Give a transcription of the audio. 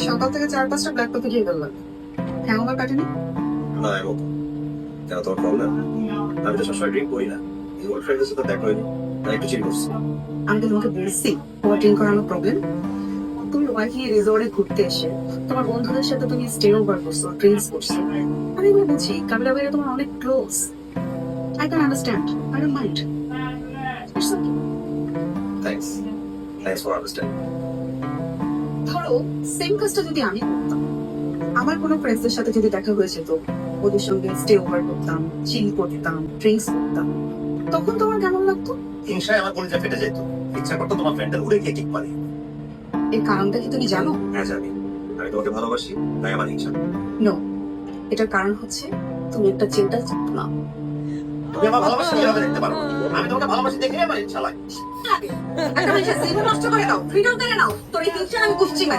সকাল থেকে 4-5টা black coffee খেয়ে ফেললাম। হ্যাংওভার কাটেনি? না এমন কেন তোমার প্রবলেম? আমি তো সবসময় ড্রিঙ্ক করি না, ওর ফ্রেন্ডের সাথে দেখা হয়নি তাই একটু চিল করছি। আমি তো তোমাকে বলছি তোমার ড্রিঙ্ক করানো প্রবলেম। তুমি ওয়াইফি রিসোর্টে ঘুরতে এসে তোমার বন্ধুদের সাথে তুমি স্টে ওভার করছো, ড্রিঙ্কস করছো। আমি এগুলো বুঝি, কাবিলা ভাইয়া তোমার অনেক close. I can understand, I don't mind. Thanks thanks for understanding. ধরো সেম কাজটা যদি আমি করতাম, আমার কোনো ফ্রেন্ডসদের সাথে যদি দেখা হয়ে যেত, ওদের সঙ্গে স্টে ওভার করতাম, চিল করতাম, ড্রিঙ্কস করতাম, তখন তোমার কেমন লাগতো? হিংসায় আমার কলিজা ফেটে যেত, ইচ্ছা করতো তোমার ফ্রেন্ডের উড়ে গিয়ে কিক মারি। এর কারণটা কি তুমি জানো? হ্যাঁ জানি, আমি তোমাকে ভালোবাসি তাই আমার হিংসা। নো, এটার কারণ হচ্ছে তুমি একটা চিন্তা না। তুমি আমার ভালোবাসা কিভাবে দেখতে পারো? আমি তোমাকে ভালোবাসি দেখে আমার হিংসা লাগে। একটা মানুষের জীবন নষ্ট করে দাও, ফ্রিডম কেড়ে নাও, তোর এই ফিউচার আমি বুঝছি না।